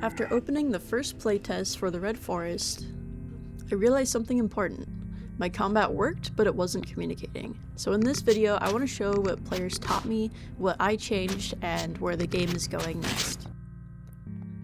After opening the first playtest for the Red Forest, I realized something important. My combat worked, but it wasn't communicating. So in this video, I want to show what players taught me, what I changed, and where the game is going next.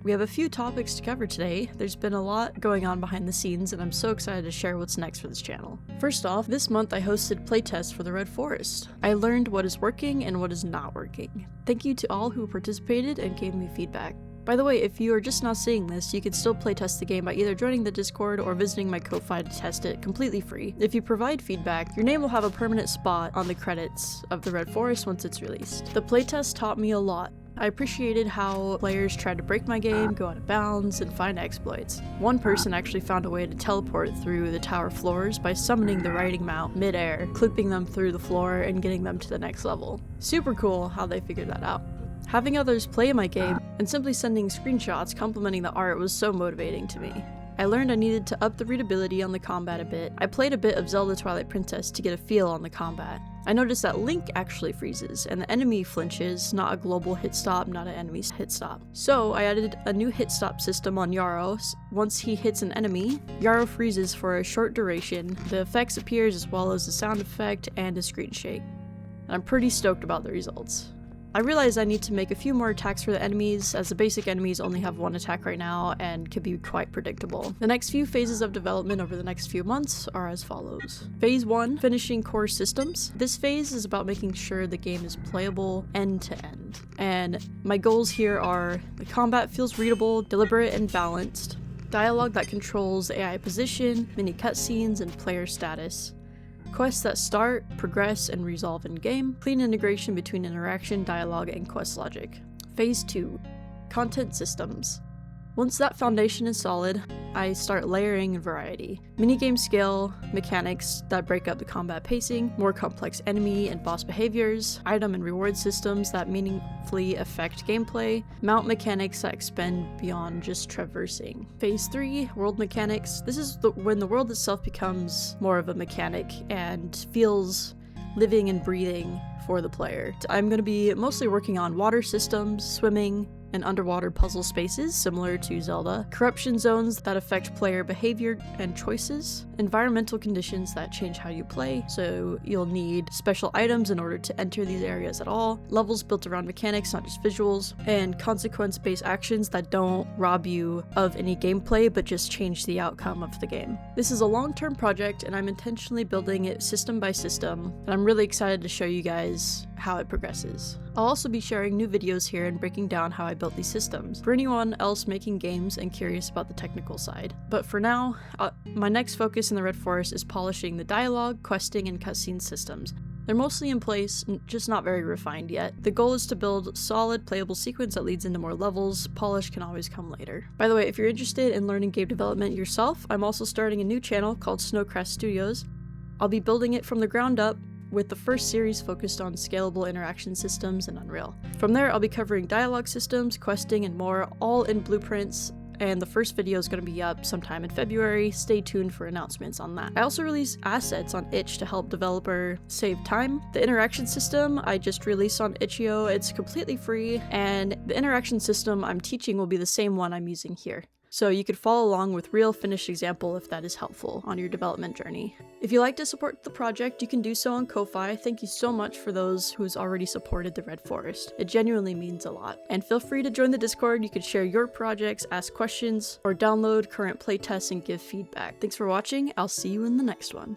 We have a few topics to cover today. There's been a lot going on behind the scenes, and I'm so excited to share what's next for this channel. First off, this month I hosted playtests for the Red Forest. I learned what is working and what is not working. Thank you to all who participated and gave me feedback. By the way, if you are just now seeing this, you can still playtest the game by either joining the Discord or visiting my Kofi to test it completely free. If you provide feedback, your name will have a permanent spot on the credits of the Red Forest once it's released. The playtest taught me a lot. I appreciated how players tried to break my game, go out of bounds, and find exploits. One person actually found a way to teleport through the tower floors by summoning the riding mount mid-air, clipping them through the floor, and getting them to the next level. Super cool how they figured that out. Having others play my game and simply sending screenshots complimenting the art was so motivating to me. I learned I needed to up the readability on the combat a bit. I played a bit of Zelda Twilight Princess to get a feel on the combat. I noticed that Link actually freezes, and the enemy flinches, not a global hit stop, not an enemy's hit stop. So I added a new hit stop system on Yarrow. Once he hits an enemy, Yarrow freezes for a short duration. The effects appears as well as the sound effect and a screen shake. And I'm pretty stoked about the results. I realized I need to make a few more attacks for the enemies, as the basic enemies only have one attack right now and can be quite predictable. The next few phases of development over the next few months are as follows. Phase 1, finishing core systems. This phase is about making sure the game is playable end to end. And my goals here are: the combat feels readable, deliberate, and balanced, dialogue that controls AI position, mini cutscenes, and player status, quests that start, progress, and resolve in-game, clean integration between interaction, dialogue, and quest logic. Phase 2, content systems. Once that foundation is solid, I start layering variety. Minigame scale, mechanics that break up the combat pacing, more complex enemy and boss behaviors, item and reward systems that meaningfully affect gameplay, mount mechanics that expand beyond just traversing. Phase 3, world mechanics. This is when the world itself becomes more of a mechanic and feels living and breathing for the player. I'm going to be mostly working on water systems, swimming, and underwater puzzle spaces similar to Zelda, corruption zones that affect player behavior and choices, environmental conditions that change how you play, so you'll need special items in order to enter these areas at all, levels built around mechanics, not just visuals, and consequence-based actions that don't rob you of any gameplay but just change the outcome of the game. This is a long-term project, and I'm intentionally building it system by system, and I'm really excited to show you guys how it progresses. I'll also be sharing new videos here and breaking down how I built these systems, for anyone else making games and curious about the technical side. But for now, my next focus in the Red Forest is polishing the dialogue, questing, and cutscene systems. They're mostly in place, just not very refined yet. The goal is to build a solid, playable sequence that leads into more levels. Polish can always come later. By the way, if you're interested in learning game development yourself, I'm also starting a new channel called Snowcrest Studios. I'll be building it from the ground up, with the first series focused on scalable interaction systems and Unreal. From there, I'll be covering dialogue systems, questing, and more, all in blueprints, and the first video is going to be up sometime in February. Stay tuned for announcements on that. I also release assets on itch to help developer save time. The interaction system I just released on itch.io, it's completely free, and the interaction system I'm teaching will be the same one I'm using here. So you could follow along with real finished example if that is helpful on your development journey. If you'd like to support the project, you can do so on Ko-Fi. Thank you so much for those who's already supported the Red Forest. It genuinely means a lot. And feel free to join the Discord. You can share your projects, ask questions, or download current playtests and give feedback. Thanks for watching. I'll see you in the next one.